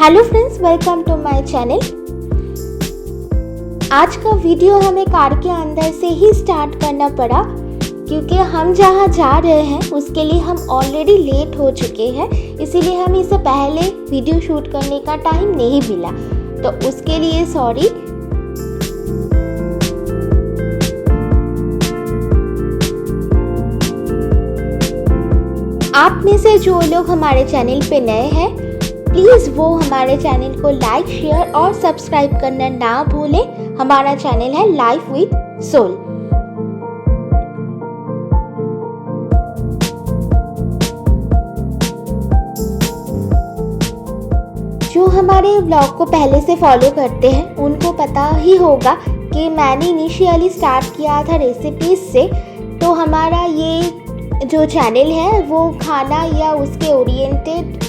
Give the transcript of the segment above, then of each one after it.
Hello friends, welcome to my channel. आज का video हमें कार के अंदर से ही स्टार्ट करना पड़ा क्योंकि हम जहाँ जा रहे हैं उसके लिए हम ऑलरेडी लेट हो चुके हैं, इसीलिए हमें इससे पहले वीडियो शूट करने का टाइम नहीं मिला, तो उसके लिए सॉरी। आप में से जो लोग हमारे चैनल पे नए हैं, प्लीज़ वो हमारे चैनल को लाइक, शेयर और सब्सक्राइब करना ना भूलें। हमारा चैनल है लाइफ विद सोल। जो हमारे ब्लॉग को पहले से फॉलो करते हैं उनको पता ही होगा कि मैंने इनिशियली स्टार्ट किया था रेसिपीज से। तो हमारा ये जो चैनल है वो खाना या उसके ओरिएंटेड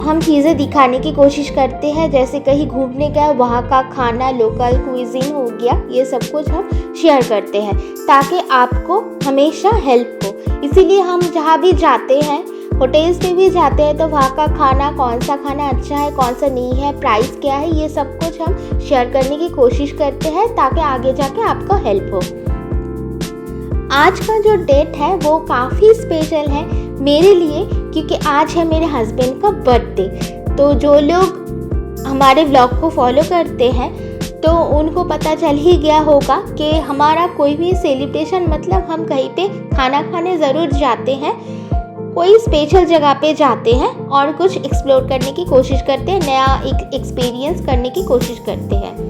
हम चीज़ें दिखाने की कोशिश करते हैं, जैसे कहीं घूमने गए वहाँ का खाना, लोकल क्विजीन हो गया, ये सब कुछ हम शेयर करते हैं ताकि आपको हमेशा हेल्प हो। इसीलिए हम जहाँ भी जाते हैं, होटल्स पे भी जाते हैं, तो वहाँ का खाना, कौन सा खाना अच्छा है, कौन सा नहीं है, प्राइस क्या है, ये सब कुछ हम शेयर करने की कोशिश करते हैं ताकि आगे जाके आपको हेल्प हो। आज का जो डेट है वो काफ़ी स्पेशल है मेरे लिए क्योंकि आज है मेरे हस्बैंड का बर्थडे। तो जो लोग हमारे ब्लॉग को फॉलो करते हैं तो उनको पता चल ही गया होगा कि हमारा कोई भी सेलिब्रेशन मतलब हम कहीं पे खाना खाने ज़रूर जाते हैं, कोई स्पेशल जगह पे जाते हैं और कुछ एक्सप्लोर करने की कोशिश करते हैं, नया एक एक्सपीरियंस करने की कोशिश करते हैं।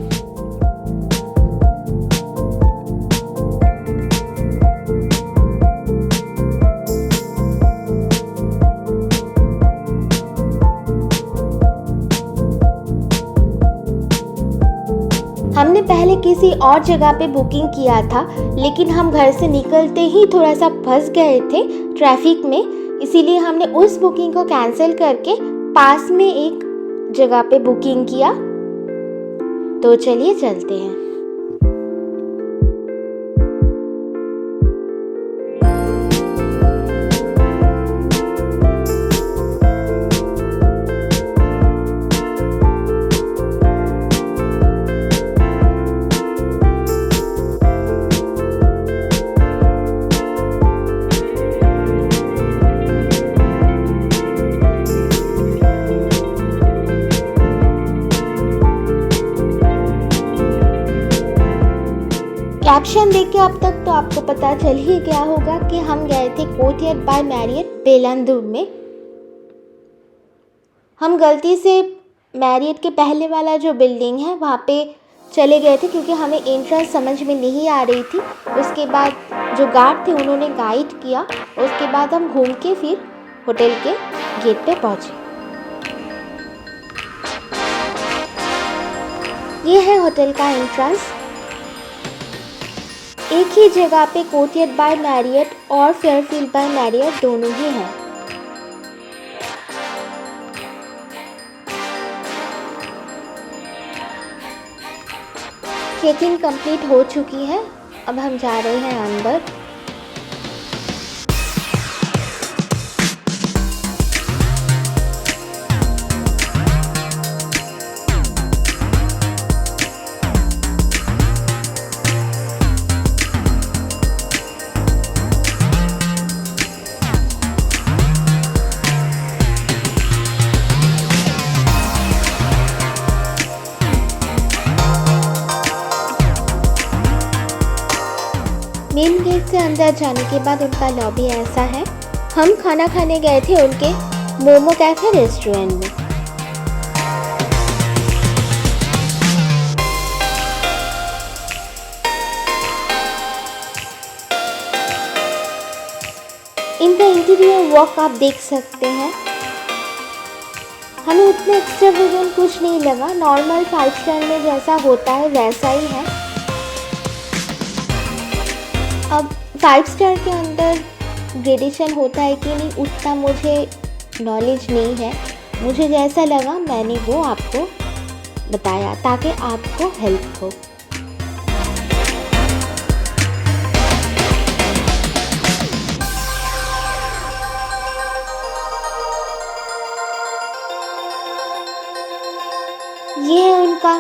हमने पहले किसी और जगह पे बुकिंग किया था, लेकिन हम घर से निकलते ही थोड़ा सा फंस गए थे ट्रैफिक में, इसीलिए हमने उस बुकिंग को कैंसिल करके पास में एक जगह पे बुकिंग किया। तो चलिए चलते हैं। कैप्शन देख के अब तक तो आपको पता चल ही गया होगा कि हम गए थे कोर्टयार्ड बाय मैरियट बेलांदूर में। हम गलती से मैरियट के पहले वाला जो बिल्डिंग है वहाँ पे चले गए थे क्योंकि हमें एंट्रेंस समझ में नहीं आ रही थी। उसके बाद जो गार्ड थे उन्होंने गाइड किया, उसके बाद हम घूम के फिर होटल के गेट पे पहुँचे। ये है होटल का एंट्रेंस। एक ही जगह पे कोर्टयार्ड बाय मैरियट और फेयरफील्ड बाय मैरियट दोनों ही हैं। चेकिंग कंप्लीट हो चुकी है, अब हम जा रहे हैं अंदर। मेन गेट से अंदर जाने के बाद उनका लॉबी ऐसा है। हम खाना खाने गए थे उनके मोमो कैफे रेस्टोरेंट में। इनका इंटीरियर वर्क आप देख सकते हैं। हमें उतना एक्स्ट्रावेगेंट कुछ नहीं लगा, नॉर्मल 5 स्टार में जैसा होता है वैसा ही है। अब 5 स्टार के अंदर ग्रेडेशन होता है कि नहीं उतना मुझे नॉलेज नहीं है, मुझे जैसा लगा मैंने वो आपको बताया ताकि आपको हेल्प हो। ये है उनका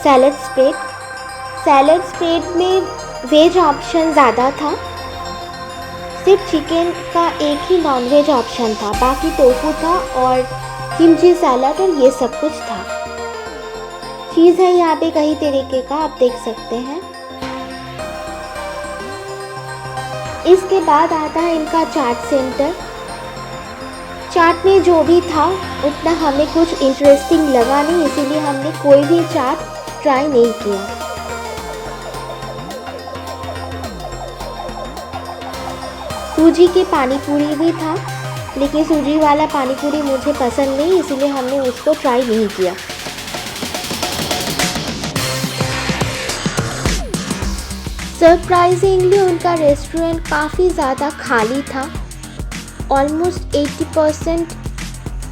सैलड स्प्रेड। सैलड स्प्रेड में वेज ऑप्शन ज़्यादा था, सिर्फ चिकन का एक ही नॉन वेज ऑप्शन था, बाकी टोफू था और किमची सैलड और ये सब कुछ था। चीज़ है यहाँ पे कई तरीके का, आप देख सकते हैं। इसके बाद आता है इनका चाट सेंटर। चाट में जो भी था उतना हमें कुछ इंटरेस्टिंग लगा नहीं, इसीलिए हमने कोई भी चाट ट्राई नहीं किया। सूजी के पानी पूरी भी था, लेकिन सूजी वाला पानी पूरी मुझे पसंद नहीं, इसीलिए हमने उसको ट्राई नहीं किया। सरप्राइजिंगली उनका रेस्टोरेंट काफ़ी ज़्यादा खाली था, ऑलमोस्ट 80%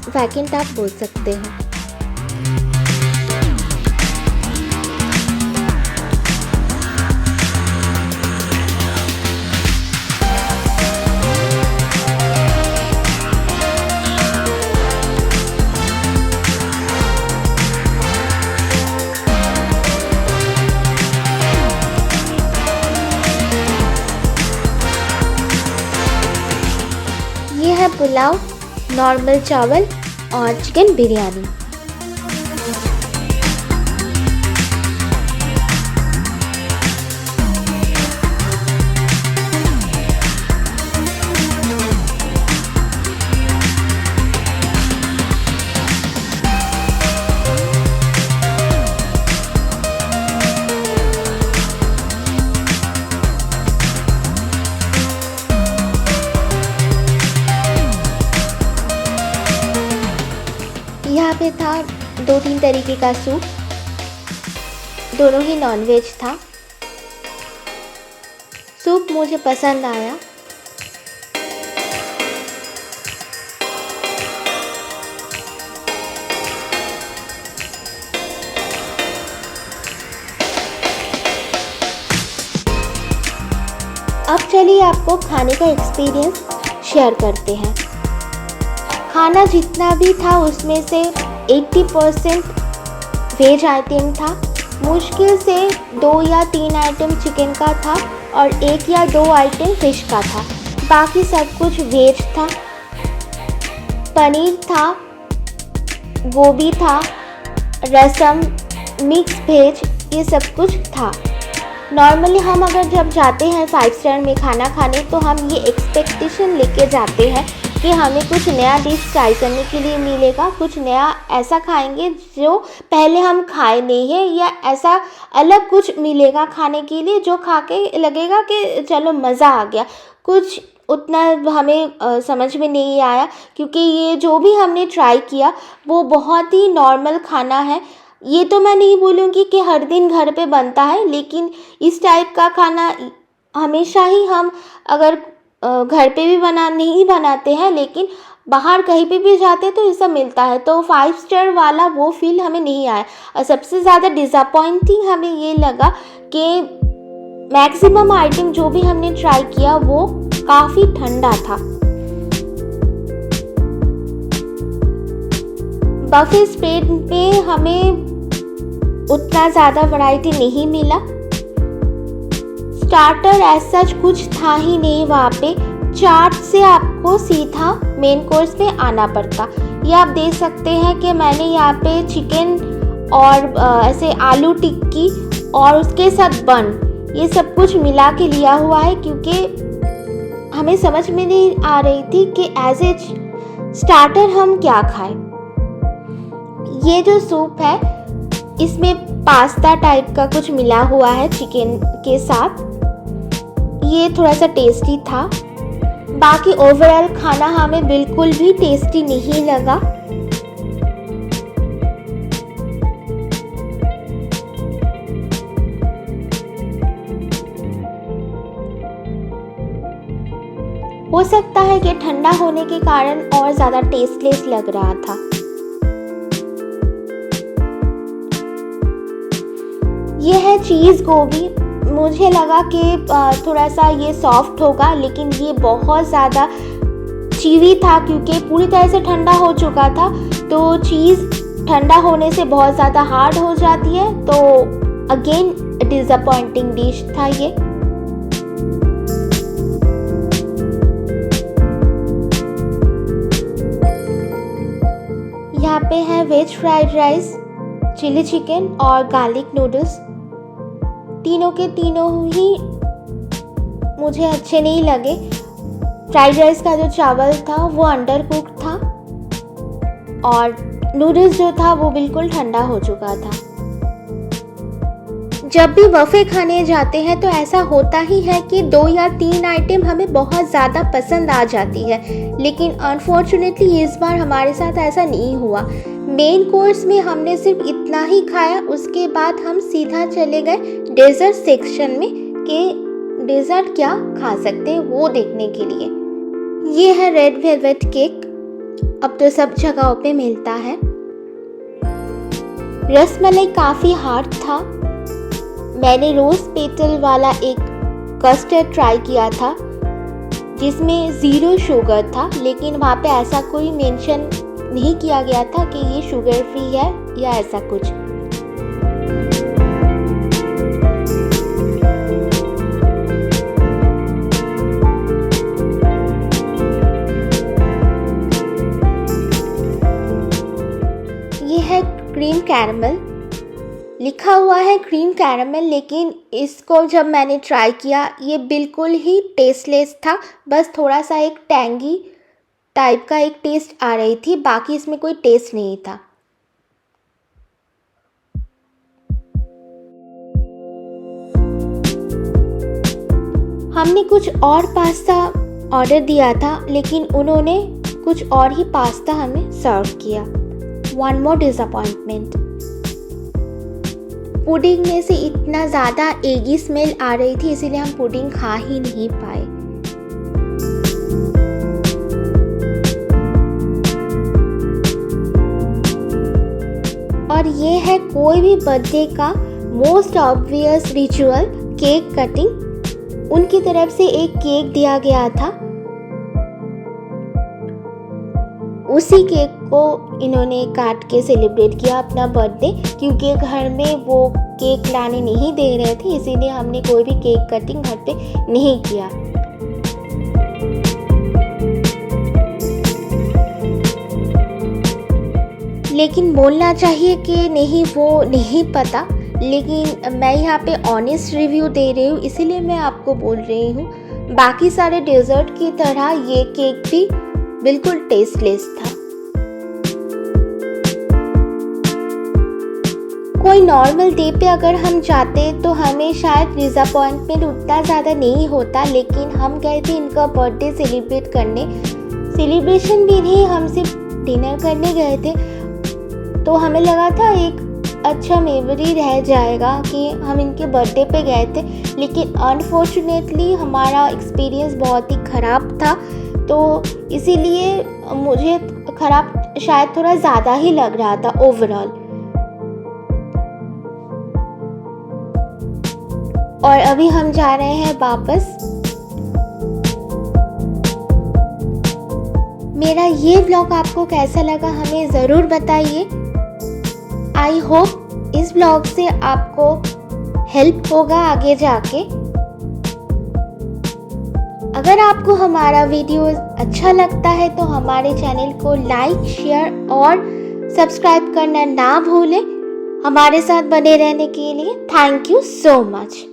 वैकेंट आप बोल सकते हैं। ये है पुलाव, नॉर्मल चावल और चिकन बिरयानी। यहाँ पे था 2-3 तरीके का सूप, दोनों ही नॉनवेज था। सूप मुझे पसंद आया। अब चलिए आपको खाने का एक्सपीरियंस शेयर करते हैं। खाना जितना भी था उसमें से 80% वेज आइटम था। मुश्किल से 2 या 3 आइटम चिकन का था और 1 या 2 आइटम फिश का था, बाकी सब कुछ वेज था। पनीर था, गोभी था, रसम, मिक्स वेज, ये सब कुछ था। नॉर्मली हम अगर जब जाते हैं 5 स्टार में खाना खाने तो हम ये एक्सपेक्टेशन लेके जाते हैं कि हमें कुछ नया डिश ट्राई करने के लिए मिलेगा, कुछ नया ऐसा खाएंगे जो पहले हम खाए नहीं है, या ऐसा अलग कुछ मिलेगा खाने के लिए जो खा के लगेगा कि चलो मज़ा आ गया। कुछ उतना हमें समझ में नहीं आया, क्योंकि ये जो भी हमने ट्राई किया वो बहुत ही नॉर्मल खाना है। ये तो मैं नहीं बोलूँगी कि हर दिन घर पे बनता है, लेकिन इस टाइप का खाना हमेशा ही हम अगर घर पे भी नहीं बनाते हैं, लेकिन बाहर कहीं पे भी जाते हैं तो ये सब मिलता है। तो 5 स्टार वाला वो फील हमें नहीं आया। और सबसे ज़्यादा डिसअपॉइंटिंग हमें ये लगा कि मैक्सिमम आइटम जो भी हमने ट्राई किया वो काफ़ी ठंडा था। बफे स्प्रेड में हमें उतना ज़्यादा वैरायटी नहीं मिला। स्टार्टर ऐसा कुछ था ही नहीं वहाँ पे। चाट से आपको सीधा मेन कोर्स पे आना पड़ता। ये आप देख सकते हैं कि मैंने यहाँ पे चिकन और ऐसे आलू टिक्की और उसके साथ बन, ये सब कुछ मिला के लिया हुआ है, क्योंकि हमें समझ में नहीं आ रही थी कि एज ए स्टार्टर हम क्या खाएं। ये जो सूप है इसमें पास्ता टाइप का कुछ मिला हुआ है चिकन के साथ, ये थोड़ा सा टेस्टी था। बाकी ओवरऑल खाना हमें बिल्कुल भी टेस्टी नहीं लगा। हो सकता है कि ठंडा होने के कारण और ज़्यादा टेस्टलेस लग रहा था। ये है चीज़ गोभी। मुझे लगा कि थोड़ा सा ये सॉफ्ट होगा, लेकिन ये बहुत ज़्यादा चीवी था, क्योंकि पूरी तरह से ठंडा हो चुका था। तो चीज़ ठंडा होने से बहुत ज़्यादा हार्ड हो जाती है, तो अगेन डिसअपॉइंटिंग डिश था ये। यहाँ पे है veg fried rice, chilli chicken और गार्लिक नूडल्स। तीनों के तीनों ही मुझे अच्छे नहीं लगे। फ्राइड राइस का जो चावल था वो अंडर कुक्ड था और नूडल्स जो था वो बिल्कुल ठंडा हो चुका था। जब भी बफे खाने जाते हैं तो ऐसा होता ही है कि 2 या 3 आइटम हमें बहुत ज़्यादा पसंद आ जाती है, लेकिन अनफॉर्चुनेटली इस बार हमारे साथ ऐसा नहीं हुआ। मेन कोर्स में हमने सिर्फ इतना ही खाया, उसके बाद हम सीधा चले गए डेजर्ट सेक्शन में कि डेजर्ट क्या खा सकते हैं वो देखने के लिए। ये है रेड वेलवेट केक, अब तो सब जगहों पे मिलता है। रसमलाई काफ़ी हार्ड था। मैंने रोज पेटल वाला एक कस्टर्ड ट्राई किया था जिसमें 0 शुगर था, लेकिन वहाँ पे ऐसा कोई मेंशन नहीं किया गया था कि ये शुगर फ्री है या ऐसा कुछ। ये है क्रीम कैरमल, लिखा हुआ है क्रीम कैरमल, लेकिन इसको जब मैंने ट्राई किया ये बिल्कुल ही टेस्टलेस था। बस थोड़ा सा एक टैंगी टाइप का एक टेस्ट आ रही थी, बाकी इसमें कोई टेस्ट नहीं था। हमने कुछ और पास्ता ऑर्डर दिया था, लेकिन उन्होंने कुछ और ही पास्ता हमें सर्व किया। One more disappointment. पुडिंग में से इतना ज़्यादा एगी स्मेल आ रही थी, इसीलिए हम पुडिंग खा ही नहीं पाए। और ये है कोई भी बर्थडे का most obvious ritual, cake cutting. उनकी तरफ से एक केक दिया गया था, उसी केक को इन्होंने काट के सेलिब्रेट किया अपना बर्थडे, क्योंकि घर में वो केक लाने नहीं दे रहे थे, इसीलिए हमने कोई भी केक कटिंग घर पे नहीं किया। लेकिन बोलना चाहिए कि नहीं, वो नहीं पता, लेकिन मैं यहाँ पे ऑनेस्ट रिव्यू दे रही हूँ, इसीलिए मैं आपको बोल रही हूँ। बाकी सारे डेजर्ट की तरह ये केक भी बिल्कुल टेस्टलेस था। कोई नॉर्मल डे पे अगर हम जाते तो हमें शायद डिसअपॉइंटमेंट उतना ज़्यादा नहीं होता, लेकिन हम गए थे इनका बर्थडे सेलिब्रेट करने। सेलिब्रेशन भी नहीं, हम सिर्फ डिनर करने गए थे, तो हमें लगा था एक अच्छा मेमोरी रह जाएगा कि हम इनके बर्थडे पे गए थे, लेकिन अनफॉर्चुनेटली हमारा एक्सपीरियंस बहुत ही ख़राब था, तो इसीलिए मुझे ख़राब शायद थोड़ा ज़्यादा ही लग रहा था ओवरऑल। और अभी हम जा रहे हैं वापस। मेरा ये व्लॉग आपको कैसा लगा हमें ज़रूर बताइए। आई होप इस व्लॉग से आपको हेल्प होगा आगे जाके। अगर आपको हमारा वीडियो अच्छा लगता है तो हमारे चैनल को लाइक, शेयर और सब्सक्राइब करना ना भूलें। हमारे साथ बने रहने के लिए थैंक यू सो मच।